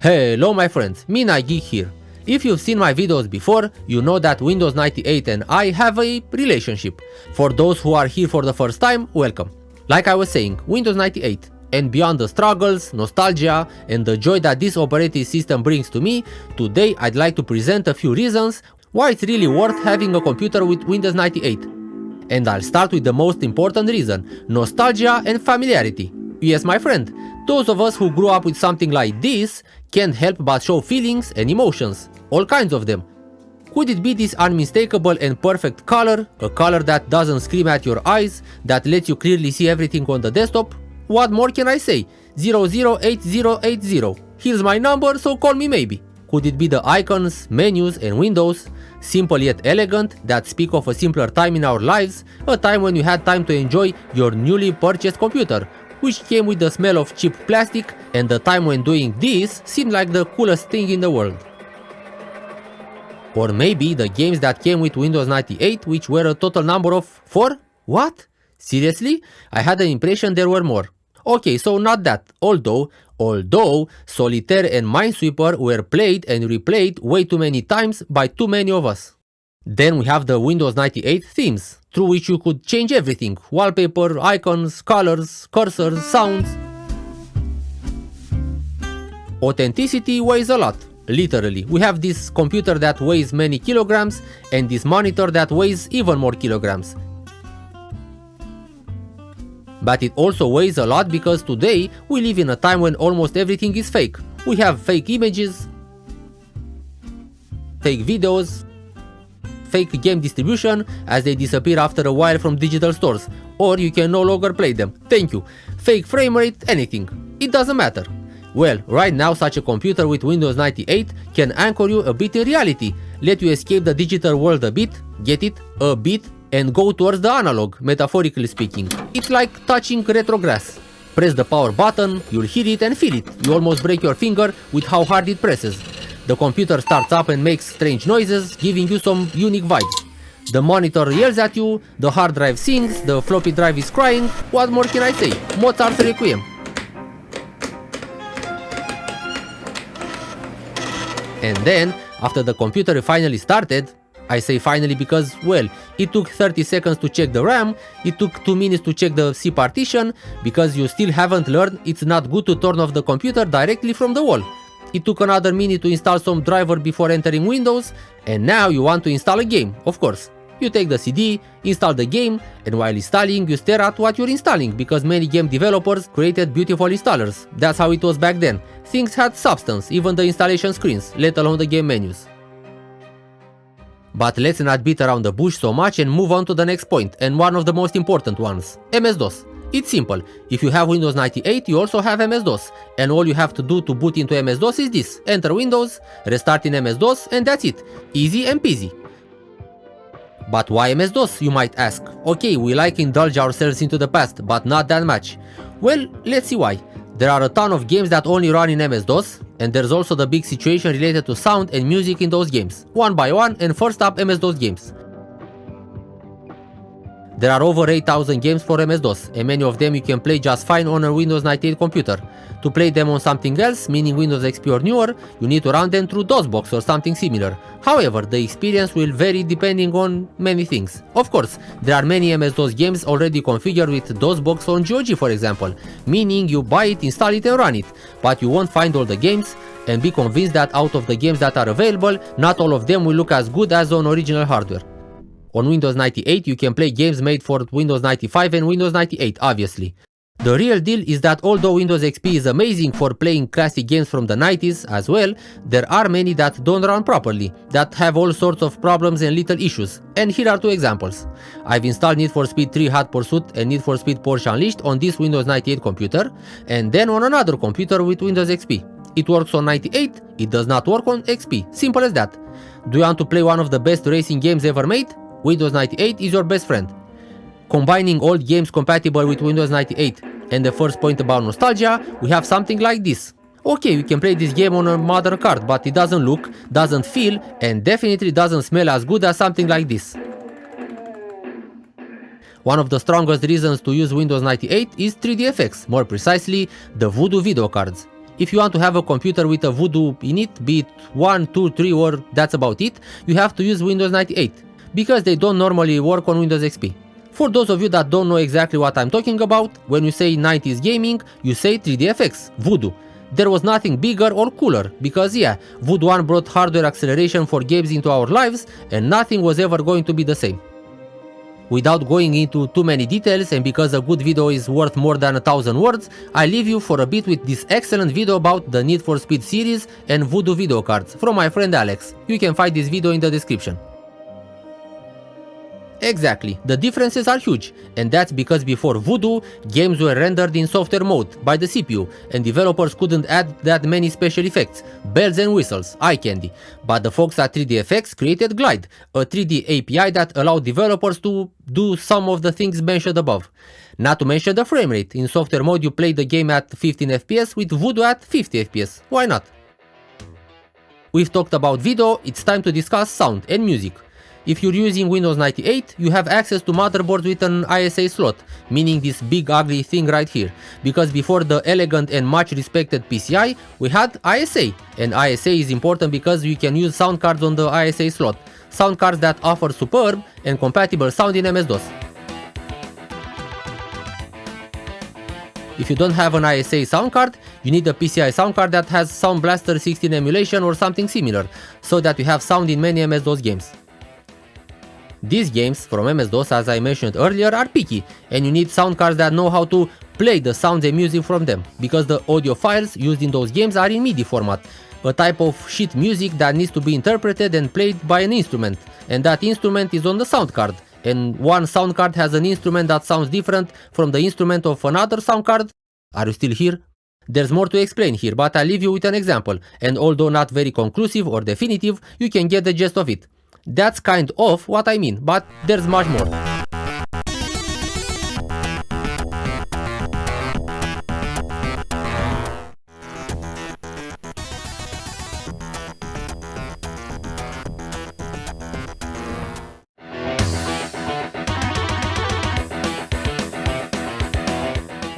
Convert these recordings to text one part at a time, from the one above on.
Hello my friends, Mina Geek here. If you've seen my videos before, you know that Windows 98 and I have a relationship. For those who are here for the first time, welcome. Like I was saying, Windows 98. And beyond the struggles, nostalgia, and the joy that this operating system brings to me, today I'd like to present a few reasons why it's really worth having a computer with Windows 98. And I'll start with the most important reason, nostalgia and familiarity. Yes my friend, those of us who grew up with something like this can't help but show feelings and emotions, all kinds of them. Could it be this unmistakable and perfect color, a color that doesn't scream at your eyes, that lets you clearly see everything on the desktop? What more can I say? 008080. Here's my number, so call me maybe. Could it be the icons, menus and windows, simple yet elegant, that speak of a simpler time in our lives, a time when you had time to enjoy your newly purchased computer, which came with the smell of cheap plastic, and the time when doing this seemed like the coolest thing in the world. Or maybe the games that came with Windows 98, which were a total number of 4? What? Seriously? I had the impression there were more. Okay, so not that, although Solitaire and Minesweeper were played and replayed way too many times by too many of us. Then we have the Windows 98 themes, through which you could change everything, wallpaper, icons, colors, cursors, sounds. Authenticity weighs a lot, literally. We have this computer that weighs many kilograms and this monitor that weighs even more kilograms. But it also weighs a lot because today we live in a time when almost everything is fake. We have fake images, fake videos, fake game distribution as they disappear after a while from digital stores, or you can no longer play them. Thank you. Fake frame rate, anything. It doesn't matter. Well, right now such a computer with Windows 98 can anchor you a bit in reality, let you escape the digital world a bit, get it? A bit, and go towards the analog, metaphorically speaking. It's like touching retro grass. Press the power button, you'll hear it and feel it. You almost break your finger with how hard it presses. The computer starts up and makes strange noises, giving you some unique vibes. The monitor yells at you, the hard drive sings, the floppy drive is crying. What more can I say? Mozart's Requiem. And then, after the computer finally started, I say finally because, well, it took 30 seconds to check the RAM, it took 2 minutes to check the C partition, because you still haven't learned it's not good to turn off the computer directly from the wall. It took another minute to install some driver before entering Windows, and now you want to install a game, of course. You take the CD, install the game, and while installing you stare at what you're installing, because many game developers created beautiful installers. That's how it was back then. Things had substance, even the installation screens, let alone the game menus. But let's not beat around the bush so much and move on to the next point, and one of the most important ones, MS-DOS. It's simple, if you have Windows 98 you also have MS-DOS, and all you have to do to boot into MS-DOS is this, enter Windows, restart in MS-DOS, and that's it, easy and peasy. But why MS-DOS, you might ask? Okay, we like indulge ourselves into the past, but not that much. Well, let's see why. There are a ton of games that only run in MS-DOS, and there's also the big situation related to sound and music in those games, one by one, and first up MS-DOS games. There are over 8,000 games for MS-DOS, and many of them you can play just fine on a Windows 98 computer. To play them on something else, meaning Windows XP or newer, you need to run them through DOSBox or something similar. However, the experience will vary depending on many things. Of course, there are many MS-DOS games already configured with DOSBox on GOG for example, meaning you buy it, install it and run it, but you won't find all the games, and be convinced that out of the games that are available, not all of them will look as good as on original hardware. On Windows 98 you can play games made for Windows 95 and Windows 98 obviously. The real deal is that although Windows XP is amazing for playing classic games from the 90s as well, there are many that don't run properly, that have all sorts of problems and little issues, and here are two examples. I've installed Need for Speed 3 Hot Pursuit and Need for Speed Porsche Unleashed on this Windows 98 computer, and then on another computer with Windows XP. It works on 98, it does not work on XP, simple as that. Do you want to play one of the best racing games ever made? Windows 98 is your best friend. Combining old games compatible with Windows 98 and the first point about nostalgia, we have something like this. Okay, you can play this game on a modern card, but it doesn't look, doesn't feel, and definitely doesn't smell as good as something like this. One of the strongest reasons to use Windows 98 is 3D effects, more precisely the Voodoo video cards. If you want to have a computer with a Voodoo in it, be it 1, 2, 3 or that's about it, you have to use Windows 98, because they don't normally work on Windows XP. For those of you that don't know exactly what I'm talking about, when you say 90s gaming, you say 3DFX, Voodoo. There was nothing bigger or cooler, because yeah, Voodoo 1 brought hardware acceleration for games into our lives and nothing was ever going to be the same. Without going into too many details, and because a good video is worth more than 1,000 words, I leave you for a bit with this excellent video about the Need for Speed series and Voodoo video cards from my friend Alex. You can find this video in the description. Exactly, the differences are huge, and that's because before Voodoo, games were rendered in software mode by the CPU, and developers couldn't add that many special effects, bells and whistles, eye candy. But the folks at 3DFX created Glide, a 3D API that allowed developers to do some of the things mentioned above. Not to mention the frame rate. In software mode you play the game at 15 FPS, with Voodoo at 50 FPS, why not? We've talked about video, it's time to discuss sound and music. If you're using Windows 98, you have access to motherboards with an ISA slot, meaning this big ugly thing right here, because before the elegant and much respected PCI, we had ISA, and ISA is important because you can use sound cards on the ISA slot, sound cards that offer superb and compatible sound in MS-DOS. If you don't have an ISA sound card, you need a PCI sound card that has Sound Blaster 16 emulation or something similar, so that you have sound in many MS-DOS games. These games from MS-DOS, as I mentioned earlier, are picky, and you need sound cards that know how to play the sounds and music from them, because the audio files used in those games are in MIDI format, a type of shit music that needs to be interpreted and played by an instrument, and that instrument is on the sound card, and one sound card has an instrument that sounds different from the instrument of another sound card. Are you still here? There's more to explain here, but I'll leave you with an example, and although not very conclusive or definitive, you can get the gist of it. That's kind of what I mean, but there's much more.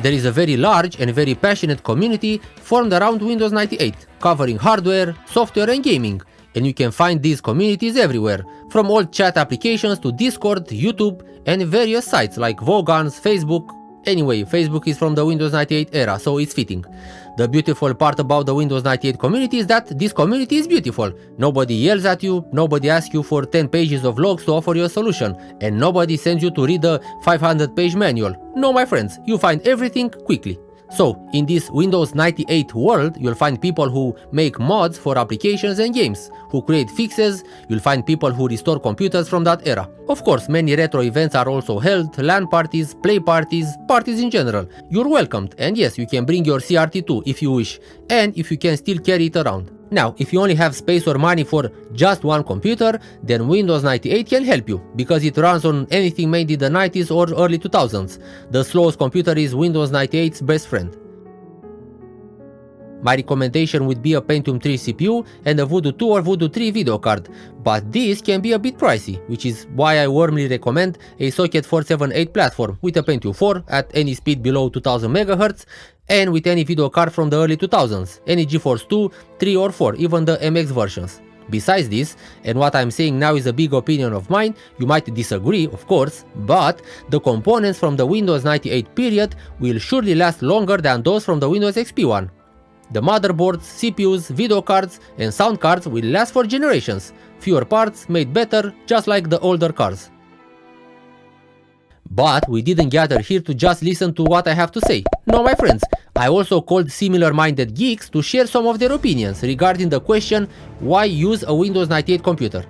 There is a very large and very passionate community formed around Windows 98, covering hardware, software and gaming. And you can find these communities everywhere, from old chat applications to Discord, YouTube and various sites like Vogons, Facebook. Anyway, Facebook is from the Windows 98 era, so it's fitting. The beautiful part about the Windows 98 community is that this community is beautiful. Nobody yells at you, nobody asks you for 10 pages of logs to offer you a solution, and nobody sends you to read the 500-page manual. No, my friends, you find everything quickly. So, in this Windows 98 world, you'll find people who make mods for applications and games, who create fixes, you'll find people who restore computers from that era. Of course, many retro events are also held, LAN parties, play parties, parties in general. You're welcomed, and yes, you can bring your CRT too if you wish, and if you can still carry it around. Now, if you only have space or money for just one computer, then Windows 98 can help you, because it runs on anything made in the 90s or early 2000s. The slowest computer is Windows 98's best friend. My recommendation would be a Pentium 3 CPU and a Voodoo 2 or Voodoo 3 video card, but these can be a bit pricey, which is why I warmly recommend a Socket 478 platform with a Pentium 4 at any speed below 2000 MHz and with any video card from the early 2000s, any GeForce 2, 3 or 4, even the MX versions. Besides this, and what I'm saying now is a big opinion of mine, you might disagree of course, but the components from the Windows 98 period will surely last longer than those from the Windows XP one. The motherboards, CPUs, video cards and sound cards will last for generations, fewer parts made better, just like the older cars. But we didn't gather here to just listen to what I have to say. No, my friends, I also called similar-minded geeks to share some of their opinions regarding the question, why use a Windows 98 computer?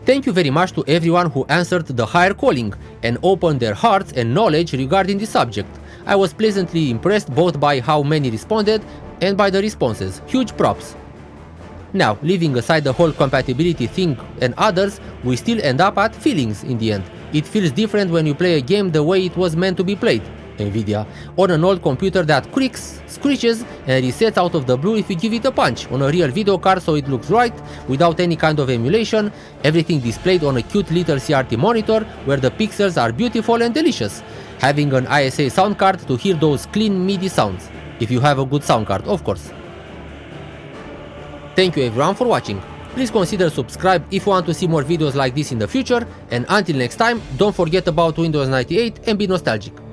Thank you very much to everyone who answered the higher calling and opened their hearts and knowledge regarding the subject. I was pleasantly impressed both by how many responded and by the responses. Huge props. Now, leaving aside the whole compatibility thing and others, we still end up at feelings in the end. It feels different when you play a game the way it was meant to be played, Nvidia, on an old computer that creaks, screeches and resets out of the blue if you give it a punch, on a real video card so it looks right, without any kind of emulation, everything displayed on a cute little CRT monitor where the pixels are beautiful and delicious, having an ISA sound card to hear those clean MIDI sounds, if you have a good sound card, of course. Thank you everyone for watching. Please consider subscribe if you want to see more videos like this in the future, and until next time, don't forget about Windows 98 and be nostalgic.